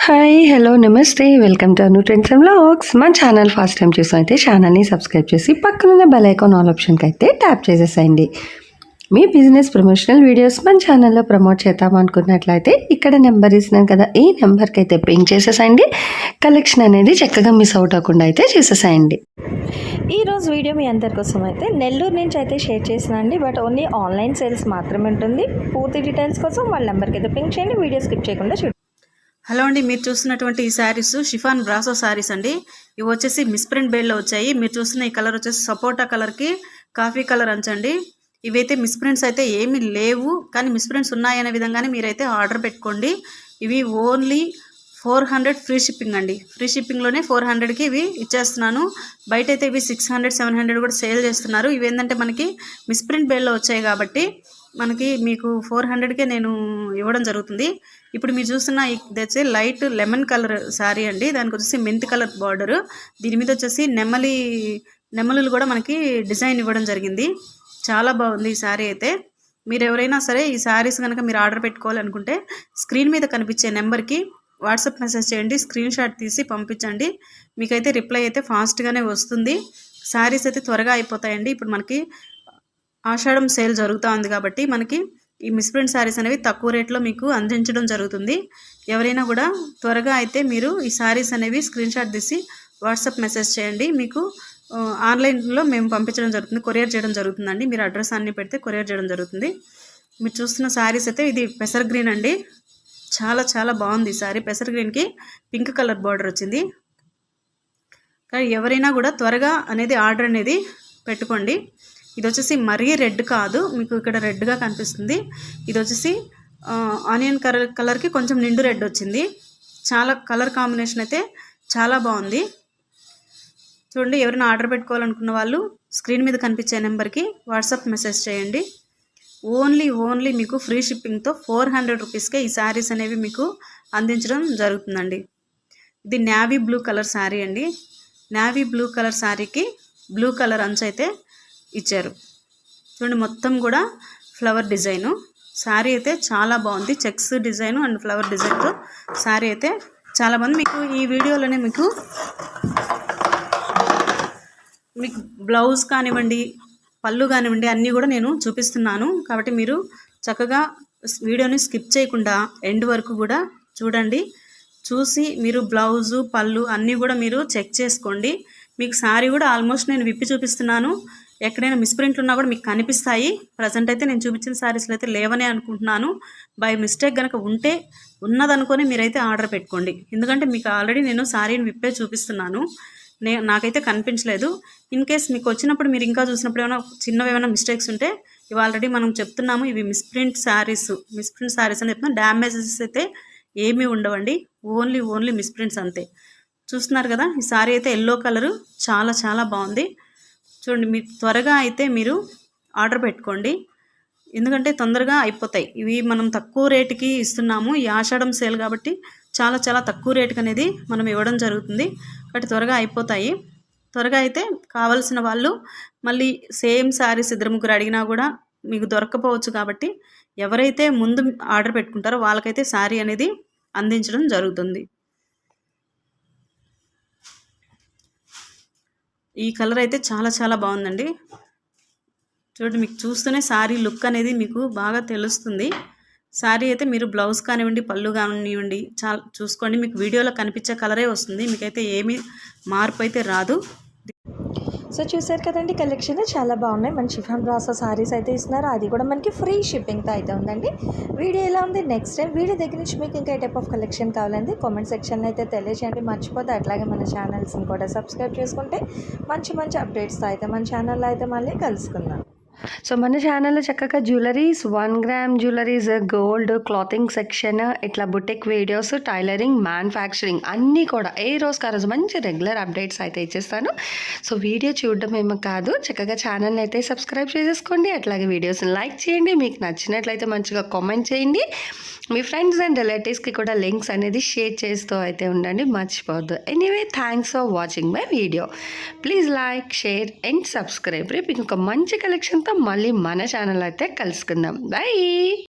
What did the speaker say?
Hi hello నమస్తే welcome to Anu trends and vlogs. మన channel first time చూసినైతే ఛానల్ని subscribe చేసి పక్కనున్న బెల్ ఐకాన్ ఆల్ ఆప్షన్కి అయితే ట్యాప్ చేసేసేయండి. మీ బిజినెస్ ప్రమోషనల్ వీడియోస్ మన ఛానల్లో ప్రమోట్ చేద్దాం అనుకున్నట్లయితే ఇక్కడ నెంబర్ ఇస్తున్నాను కదా, ఈ నెంబర్కి అయితే పింక్ చేసేసేయండి. కలెక్షన్ అనేది చక్కగా మిస్ అవుట్ అవ్వకుండా అయితే చేసేసేయండి. ఈరోజు వీడియో మీ అందరి కోసం అయితే నెల్లూరు నుంచి అయితే షేర్ చేసినండి. బట్ ఓన్లీ ఆన్లైన్ సేల్స్ మాత్రమే ఉంటుంది. పూర్తి డీటెయిల్స్ కోసం వాళ్ళ నెంబర్కి అయితే పింక్ చేయండి. వీడియో స్కిప్ చేయకుండా చూడండి. హలో అండి, మీరు చూస్తున్నటువంటి ఈ శారీస్ షిఫాన్ బ్రాసో శారీస్ అండి. ఇవి వచ్చేసి మిస్ప్రింట్ బేల్లో వచ్చాయి. మీరు చూస్తున్న ఈ కలర్ వచ్చేసి సపోటా కలర్కి కాఫీ కలర్ అంచండి. ఇవైతే మిస్ప్రింట్స్ అయితే ఏమీ లేవు, కానీ మిస్ప్రింట్స్ ఉన్నాయనే విధంగానే మీరైతే ఆర్డర్ పెట్టుకోండి. ఇవి ఓన్లీ 400 ఫ్రీ షిప్పింగ్ అండి. ఫ్రీ షిప్పింగ్లోనే 400కి ఇవి ఇచ్చేస్తున్నాను. బయట అయితే ఇవి 600 700 కూడా సేల్ చేస్తున్నారు. ఇవి ఏంటంటే మనకి మిస్ప్రింట్ బేల్లో వచ్చాయి కాబట్టి మనకి మీకు 400కే నేను ఇవ్వడం జరుగుతుంది. ఇప్పుడు మీరు చూస్తున్న ఇది వచ్చి లైట్ లెమన్ కలర్ శారీ అండి. దానికి వచ్చేసి మెంతి కలర్ బార్డర్, దీని మీద వచ్చేసి నెమలులు కూడా మనకి డిజైన్ ఇవ్వడం జరిగింది. చాలా బాగుంది ఈ శారీ అయితే. మీరు ఎవరైనా సరే ఈ శారీస్ కనుక మీరు ఆర్డర్ పెట్టుకోవాలనుకుంటే స్క్రీన్ మీద కనిపించే నెంబర్కి వాట్సాప్ మెసేజ్ చేయండి, స్క్రీన్ షాట్ తీసి పంపించండి. మీకైతే రిప్లై అయితే ఫాస్ట్గానే వస్తుంది. శారీస్ అయితే త్వరగా అయిపోతాయండి. ఇప్పుడు మనకి ఆషాఢం సేల్ జరుగుతూ ఉంది కాబట్టి మనకి ఈ మిస్ప్రింట్ శారీస్ అనేవి తక్కువ రేట్లో మీకు అందించడం జరుగుతుంది. ఎవరైనా కూడా త్వరగా అయితే మీరు ఈ శారీస్ అనేవి స్క్రీన్ షాట్ తీసి వాట్సాప్ మెసేజ్ చేయండి. మీకు ఆన్లైన్లో మేము పంపించడం జరుగుతుంది, కొరియర్ చేయడం జరుగుతుందండి. మీరు అడ్రస్ అన్నీ పెడితే కొరియర్ చేయడం జరుగుతుంది. మీరు చూస్తున్న శారీస్ అయితే ఇది పెసర్ గ్రీన్ అండి. చాలా చాలా బాగుంది ఈ శారీ. పెసర్ గ్రీన్కి పింక్ కలర్ బార్డర్ వచ్చింది. కానీ ఎవరైనా కూడా త్వరగా అనేది ఆర్డర్ అనేది పెట్టుకోండి. ఇది వచ్చేసి మరీ రెడ్ కాదు, మీకు ఇక్కడ రెడ్గా కనిపిస్తుంది. ఇది వచ్చేసి ఆనియన్ కలర్కి కొంచెం నిండు రెడ్ వచ్చింది. చాలా కలర్ కాంబినేషన్ అయితే చాలా బాగుంది. చూడండి, ఎవరైనా ఆర్డర్ పెట్టుకోవాలనుకున్న వాళ్ళు స్క్రీన్ మీద కనిపించే నెంబర్కి వాట్సాప్ మెసేజ్ చేయండి. ఓన్లీ మీకు ఫ్రీ షిప్పింగ్తో 400 రూపీస్కే ఈ శారీస్ అనేవి మీకు అందించడం జరుగుతుందండి. ఇది నేవీ బ్లూ కలర్ శారీ అండి. నేవీ బ్లూ కలర్ శారీకి బ్లూ కలర్ అంచు అయితే ఇచ్చారు. చూడండి, మొత్తం కూడా ఫ్లవర్ డిజైను. శారీ అయితే చాలా బాగుంది. చెక్స్ డిజైను అండ్ ఫ్లవర్ డిజైన్తో శారీ అయితే చాలా బాగుంది. మీకు ఈ వీడియోలోనే మీకు బ్లౌజ్ కానివ్వండి, పళ్ళు కానివ్వండి అన్నీ కూడా నేను చూపిస్తున్నాను. కాబట్టి మీరు చక్కగా వీడియోని స్కిప్ చేయకుండా ఎండ్ వరకు కూడా చూడండి. చూసి మీరు బ్లౌజు పళ్ళు అన్నీ కూడా మీరు చెక్ చేసుకోండి. మీకు శారీ కూడా ఆల్మోస్ట్ నేను విప్పి చూపిస్తున్నాను. ఎక్కడైనా మిస్ప్రింట్లు ఉన్నా కూడా మీకు కనిపిస్తాయి. ప్రజెంట్ అయితే నేను చూపించిన శారీస్లో అయితే లేవనే అనుకుంటున్నాను. బై మిస్టేక్ కనుక ఉంటే ఉన్నదనుకొని మీరైతే ఆర్డర్ పెట్టుకోండి. ఎందుకంటే మీకు ఆల్రెడీ నేను శారీని విప్పే చూపిస్తున్నాను. నాకైతే కనిపించలేదు. ఇన్ కేస్ మీకు వచ్చినప్పుడు మీరు ఇంకా చూసినప్పుడు ఏమైనా మిస్టేక్స్ ఉంటే ఇవి ఆల్రెడీ మనం చెప్తున్నాము. ఇవి మిస్ప్రింట్ శారీస్ అని చెప్తున్నాం. డ్యామేజెస్ అయితే ఏమీ ఉండవండి. ఓన్లీ మిస్ప్రింట్స్ అంతే. చూస్తున్నారు కదా, ఈ శారీ అయితే ఎల్లో కలరు చాలా చాలా బాగుంది. చూడండి, మీరు త్వరగా అయితే మీరు ఆర్డర్ పెట్టుకోండి. ఎందుకంటే తొందరగా అయిపోతాయి. ఇవి మనం తక్కువ రేటుకి ఇస్తున్నాము. ఈ ఆషాఢం సేల్ కాబట్టి చాలా చాలా తక్కువ రేటుకి అనేది మనం ఇవ్వడం జరుగుతుంది. కాబట్టి త్వరగా అయిపోతాయి. త్వరగా అయితే కావాల్సిన వాళ్ళు మళ్ళీ సేమ్ శారీస్ 2-3 అడిగినా కూడా మీకు దొరకపోవచ్చు. కాబట్టి ఎవరైతే ముందు ఆర్డర్ పెట్టుకుంటారో వాళ్ళకైతే శారీ అనేది అందించడం జరుగుతుంది. ఈ కలర్ అయితే చాలా చాలా బాగుందండి. చూడండి, మీకు చూస్తూనే శారీ లుక్ అనేది మీకు బాగా తెలుస్తుంది. శారీ అయితే మీరు బ్లౌజ్ కానివ్వండి, పళ్ళు కానివ్వండి చాలా చూసుకోండి. మీకు వీడియోలో కనిపించే కలరే వస్తుంది. మీకైతే ఏమీ మార్పు అయితే రాదు. సో చూసారు కదండి, కలెక్షన్ చాలా బాగున్నాయి. మన షిఫాన్ బ్రాసో సారీస్ అయితే ఇస్తున్నారు. అది కూడా మనకి ఫ్రీ షిప్పింగ్తో అయితే ఉందండి. వీడియో ఎలా ఉంది, నెక్స్ట్ టైం వీడియో దగ్గర నుంచి మీకు ఇంకా ఏ టైప్ ఆఫ్ కలెక్షన్ కావాలండి కామెంట్ సెక్షన్లో అయితే తెలియజేయండి. మర్చిపోతే అట్లాగే మన ఛానల్స్ని కూడా సబ్స్క్రైబ్ చేసుకుంటే మంచి అప్డేట్స్తో అయితే మన ఛానల్లో అయితే మళ్ళీ కలుసుకుందాం. సో మన ఛానల్లో చక్కగా jewelleries, 1 gram jewelleries, gold, clothing section, ఇట్లా బుటిక్ వీడియోస్, టైలరింగ్, మ్యానుఫ్యాక్చరింగ్ అన్నీ కూడా ఏ రోజుకి ఆ రోజు మంచి రెగ్యులర్ అప్డేట్స్ అయితే ఇచ్చేస్తాను. సో వీడియో చూడడం ఏమో కాదు, చక్కగా ఛానల్ని అయితే సబ్స్క్రైబ్ చేసేసుకోండి. అట్లాగే వీడియోస్ని లైక్ చేయండి. మీకు నచ్చినట్లయితే మంచిగా కామెంట్ చేయండి. మీ ఫ్రెండ్స్ అండ్ రిలేటివ్స్కి కూడా లింక్స్ అనేది షేర్ చేస్తూ అయితే ఉండండి, మర్చిపోవద్దు. Anyway, thanks for watching my video. Please like, share and subscribe. రేపు ఇంకొక మంచి కలెక్షన్తో మళ్ళీ మన ఛానల్ అయితే కలుసుకుందాం. బై.